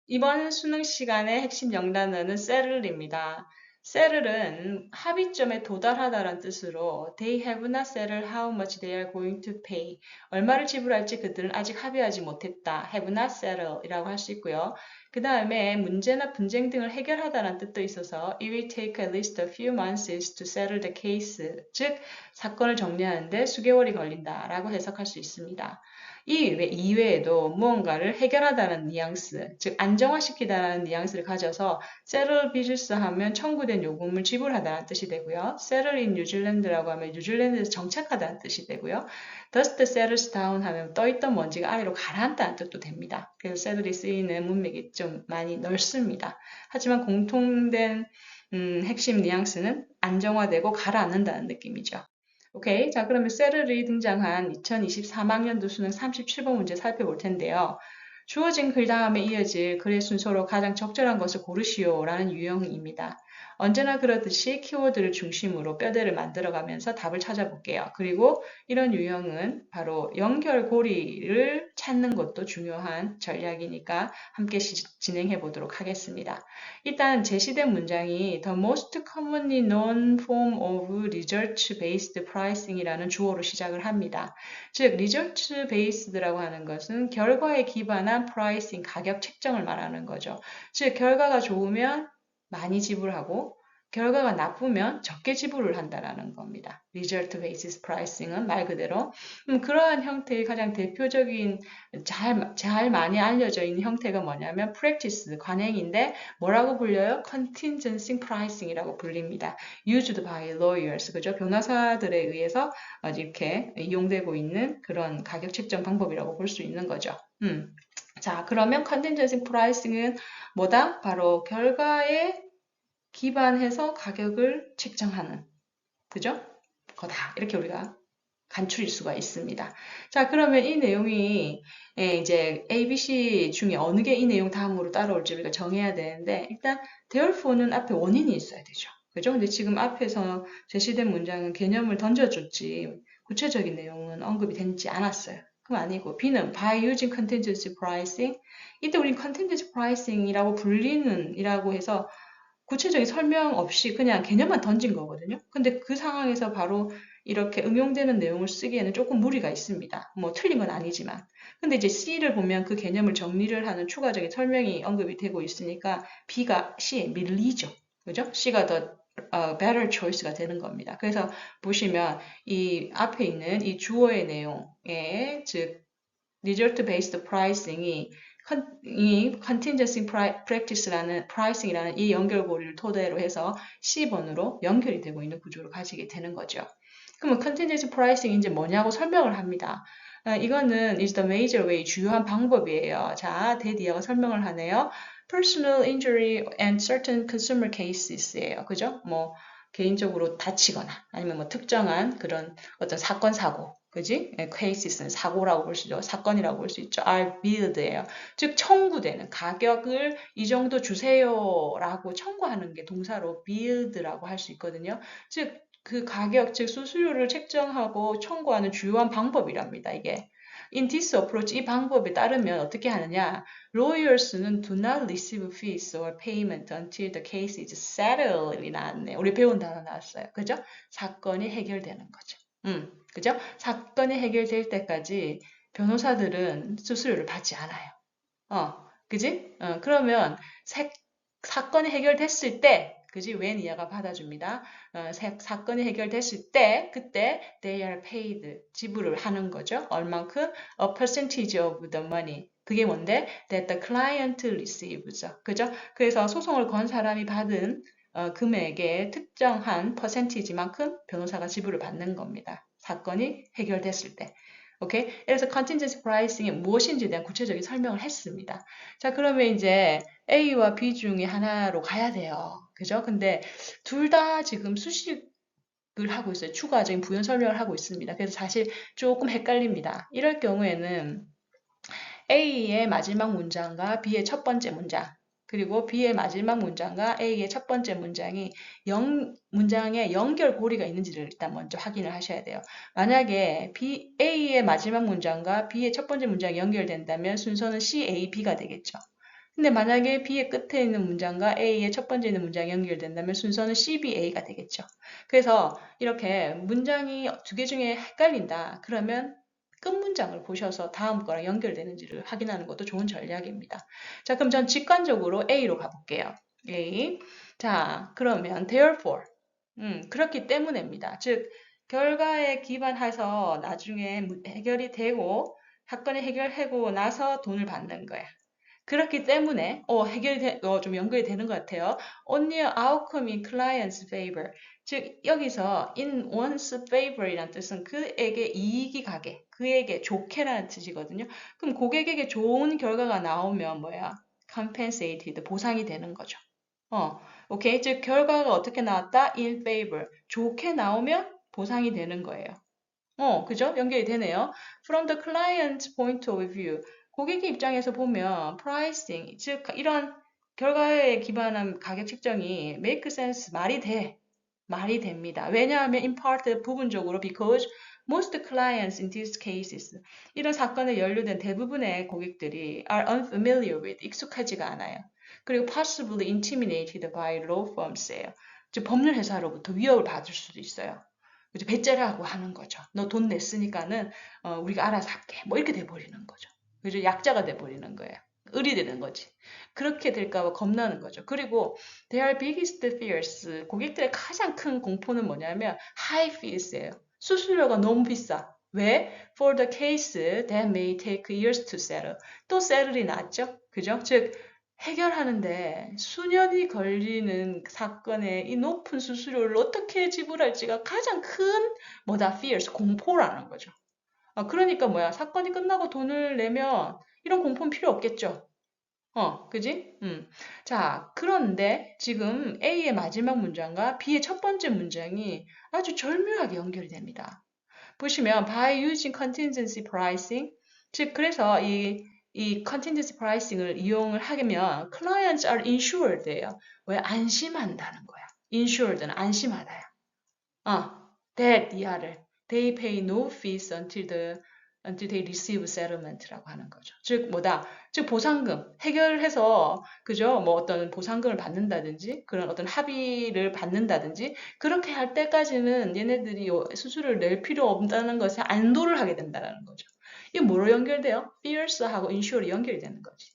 이번 수능 시간의 핵심 영단어는 settle입니다. settle은 합의점에 도달하다라는 뜻으로 they have not settled how much they are going to pay. 얼마를 지불할지 그들은 아직 합의하지 못했다. have not settled 이라고 할 수 있고요. 그 다음에 문제나 분쟁 등을 해결하다라는 뜻도 있어서 it will take at least a few months to settle the case. 즉, 사건을 정리하는데 수개월이 걸린다라고 해석할 수 있습니다. 이외에도 무언가를 해결하다는 뉘앙스, 즉 안정화시키다라는 뉘앙스를 가져서 settle business 하면 청구된 요금을 지불하다는 뜻이 되고요. settle in 뉴질랜드라고 하면 뉴질랜드에서 정착하다는 뜻이 되고요. dust settles down 하면 떠있던 먼지가 아래로 가라앉다는 뜻도 됩니다. 그래서 settle이 쓰이는 문맥이 좀 많이 넓습니다. 하지만 공통된 핵심 뉘앙스는 안정화되고 가라앉는다는 느낌이죠. 오케이. 자, 그러면 셀을이 등장한 2023학년도 수능 37번 문제 살펴볼 텐데요. 주어진 글 다음에 이어질 글의 순서로 가장 적절한 것을 고르시오 라는 유형입니다. 언제나 그렇듯이 키워드를 중심으로 뼈대를 만들어가면서 답을 찾아볼게요. 그리고 이런 유형은 바로 연결고리를 찾는 것도 중요한 전략이니까 함께 진행해 보도록 하겠습니다. 일단 제시된 문장이 The most commonly known form of result-based pricing이라는 주어로 시작을 합니다. 즉, result-based라고 하는 것은 결과에 기반한 pricing, 가격 책정을 말하는 거죠. 즉, 결과가 좋으면 많이 지불하고 결과가 나쁘면 적게 지불을 한다라는 겁니다. Result Based Pricing은 말 그대로 그러한 형태의 가장 대표적인 잘 많이 알려져 있는 형태가 뭐냐면 practice, 관행인데 뭐라고 불려요? Contingency Pricing이라고 불립니다. Used by lawyers, 그죠? 변호사들에 의해서 이렇게 이용되고 있는 그런 가격 책정 방법이라고 볼 수 있는 거죠. 자, 그러면 Contingency Pricing은 뭐다? 바로 결과에 기반해서 가격을 책정하는, 그죠? 거다. 이렇게 우리가 간추릴 수가 있습니다. 자, 그러면 이 내용이 이제 A, B, C 중에 어느 게 이 내용 다음으로 따라올지 우리가 정해야 되는데 일단 therefore는 앞에 원인이 있어야 되죠. 그죠? 근데 지금 앞에서 제시된 문장은 개념을 던져줬지 구체적인 내용은 언급이 되지 않았어요. 그럼 아니고 B는 by using contingency pricing. 이때 우리 contingency pricing이라고 불리는 이라고 해서 구체적인 설명 없이 그냥 개념만 던진 거거든요. 근데 그 상황에서 바로 이렇게 응용되는 내용을 쓰기에는 조금 무리가 있습니다. 뭐 틀린 건 아니지만. 근데 이제 C를 보면 그 개념을 정리를 하는 추가적인 설명이 언급이 되고 있으니까 B가 C에 밀리죠. 그죠? C가 더 better choice가 되는 겁니다. 그래서 보시면 이 앞에 있는 이 주어의 내용에 즉 result based pricing이 이 contingency practice라는 pricing이라는 이 연결고리를 토대로 해서 C번으로 연결이 되고 있는 구조를 가지게 되는 거죠. 그러면 contingency pricing 이제 뭐냐고 설명을 합니다. 이거는 is the major way, 주요한 방법이에요. 자, 대디아가 설명을 하네요. Personal injury and certain consumer cases예요. 그죠? 뭐 개인적으로 다치거나 아니면 뭐 특정한 그런 어떤 사건 사고, 그지? cases는 사고라고 볼 수 있죠. 사건이라고 볼 수 있죠. are billed예요. 즉 청구되는 가격을 이 정도 주세요라고 청구하는 게 동사로 billed라고 할 수 있거든요. 즉 그 가격, 즉 수수료를 책정하고 청구하는 주요한 방법이랍니다. 이게. In this approach, 이 방법에 따르면 어떻게 하느냐? Lawyers는 do not receive fees or payment until the case is settled이 나왔네요. 우리 배운 단어 나왔어요. 그죠? 사건이 해결되는 거죠. 그죠? 사건이 해결될 때까지 변호사들은 수수료를 받지 않아요. 그지? 그러면 사건이 해결됐을 때, 그지? 웬 이하가 받아줍니다. 사건이 해결됐을 때, 그때 they are paid, 지불을 하는 거죠. 얼만큼? A percentage of the money. 그게 뭔데? That the client receives. 그죠? 그래서 소송을 건 사람이 받은 금액의 특정한 퍼센티지만큼 변호사가 지불을 받는 겁니다. 사건이 해결됐을 때. 오케이? 그래서 contingency pricing이 무엇인지에 대한 구체적인 설명을 했습니다. 자, 그러면 이제 A와 B 중에 하나로 가야 돼요. 그죠? 근데 둘 다 지금 수식을 하고 있어요. 추가적인 부연 설명을 하고 있습니다. 그래서 사실 조금 헷갈립니다. 이럴 경우에는 A의 마지막 문장과 B의 첫 번째 문장, 그리고 B의 마지막 문장과 A의 첫 번째 문장이 문장에 연결고리가 있는지를 일단 먼저 확인을 하셔야 돼요. 만약에 A의 마지막 문장과 B의 첫 번째 문장이 연결된다면 순서는 C, A, B가 되겠죠. 근데 만약에 B의 끝에 있는 문장과 A의 첫 번째 있는 문장이 연결된다면 순서는 C, B, A가 되겠죠. 그래서 이렇게 문장이 두 개 중에 헷갈린다. 그러면 끝 문장을 보셔서 다음 거랑 연결되는지를 확인하는 것도 좋은 전략입니다. 자, 그럼 전 직관적으로 A로 가볼게요. A. 자, 그러면 therefore. 그렇기 때문에입니다. 즉, 결과에 기반해서 나중에 해결이 되고 사건이 해결하고 나서 돈을 받는 거야. 그렇기 때문에 좀 연결이 되는 것 같아요. Only a outcome in client's favor. 즉 여기서 in one's favor이라는 뜻은 그에게 이익이 가게, 그에게 좋게라는 뜻이거든요. 그럼 고객에게 좋은 결과가 나오면 뭐야? compensated, 보상이 되는 거죠. 오케이. 즉 결과가 어떻게 나왔다? in favor. 좋게 나오면 보상이 되는 거예요. 그죠? 연결이 되네요. From the client's point of view. 고객의 입장에서 보면 pricing, 즉 이런 결과에 기반한 가격 책정이 make sense, 말이 됩니다. 왜냐하면 in part 부분적으로 because most clients in these cases 이런 사건에 연루된 대부분의 고객들이 are unfamiliar with 익숙하지가 않아요. 그리고 possibly intimidated by law firms예요. 즉 법률 회사로부터 위협을 받을 수도 있어요. 그죠? 배째라고 하는 거죠. 너 돈 냈으니까는 우리가 알아서 할게. 뭐 이렇게 돼버리는 거죠. 그죠? 약자가 돼버리는 거예요. 을이 되는 거지. 그렇게 될까봐 겁나는 거죠. 그리고 their biggest fears, 고객들의 가장 큰 공포는 뭐냐면 high fees예요. 수수료가 너무 비싸. 왜? For the case that may take years to settle. 또 settle이 났죠? 그죠? 즉 해결하는데 수년이 걸리는 사건의 이 높은 수수료를 어떻게 지불할지가 가장 큰 fears, 공포라는 거죠. 그러니까 뭐야, 사건이 끝나고 돈을 내면 이런 공포는 필요 없겠죠. 그지? 자, 그런데 지금 A의 마지막 문장과 B의 첫 번째 문장이 아주 절묘하게 연결이 됩니다. 보시면 by using contingency pricing, 즉 그래서 이 contingency pricing을 이용을 하면 clients are insured예요. 왜? 안심한다는 거야. insured는 안심하다야. that 이하를 they pay no fees until they receive settlement라고 하는 거죠. 즉 뭐다? 즉 보상금 해결해서 그죠? 뭐 어떤 보상금을 받는다든지 그런 어떤 합의를 받는다든지 그렇게 할 때까지는 얘네들이 수수료를 낼 필요 없다는 것에 안도를 하게 된다는 거죠. 이게 뭐로 연결돼요? fierce하고 insure이 연결이 되는 거지.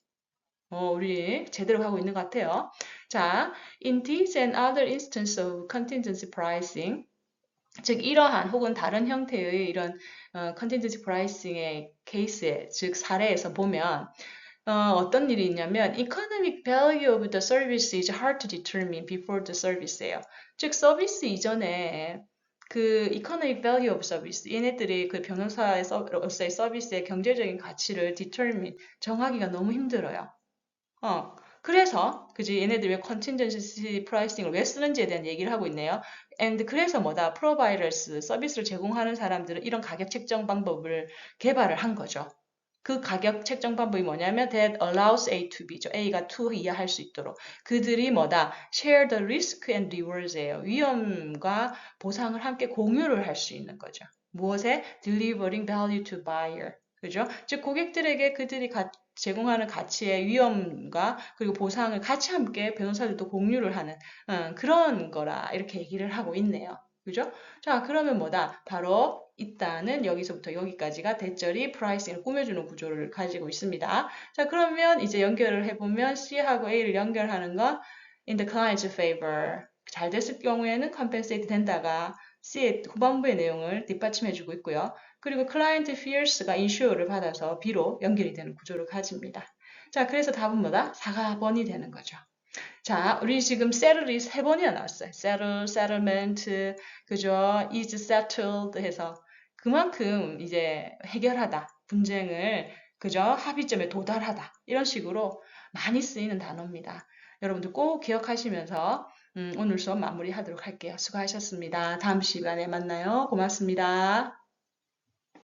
우리 제대로 하고 있는 것 같아요. 자, in these and other instances of contingency pricing, 즉 이러한 혹은 다른 형태의 이런 contingency pricing의 케이스에, 즉 사례에서 보면 어떤 일이 있냐면 economic value of the service is hard to determine before the service예요. 즉 서비스 이전에 그 economic value of service, 얘네들이 그 변호사로서의 서비스의 경제적인 가치를 determine, 정하기가 너무 힘들어요. 그래서 그지 얘네들 왜 contingency pricing을 왜 쓰는지에 대한 얘기를 하고 있네요. and 그래서 뭐다 providers 서비스를 제공하는 사람들은 이런 가격 책정 방법을 개발을 한 거죠. 그 가격 책정 방법이 뭐냐면 that allows A to B죠. A가 to 이해할 수 있도록. 그들이 뭐다 share the risk and rewards예요. 위험과 보상을 함께 공유를 할 수 있는 거죠. 무엇에? delivering value to buyer. 그죠? 즉 고객들에게 그들이 제공하는 가치의 위험과 그리고 보상을 같이 함께 변호사들도 공유를 하는 그런 거라 이렇게 얘기를 하고 있네요. 그죠? 자, 그러면 뭐다? 바로 일단은 여기서부터 여기까지가 대절이 프라이싱을 꾸며주는 구조를 가지고 있습니다. 자, 그러면 이제 연결을 해보면 C하고 A를 연결하는 건 in the client's favor. 잘 됐을 경우에는 compensate 된다가 C의 후반부의 내용을 뒷받침해주고 있고요. 그리고 클라이언트 fears가 insure를 받아서 B로 연결이 되는 구조를 가집니다. 자, 그래서 답은 뭐다? 4번이 되는 거죠. 자, 우리 지금 settle이 3번이나 나왔어요. settle, settlement, 그죠? is settled 해서 그만큼 이제 해결하다, 분쟁을, 그죠? 합의점에 도달하다. 이런 식으로 많이 쓰이는 단어입니다. 여러분들 꼭 기억하시면서 오늘 수업 마무리하도록 할게요. 수고하셨습니다. 다음 시간에 만나요. 고맙습니다.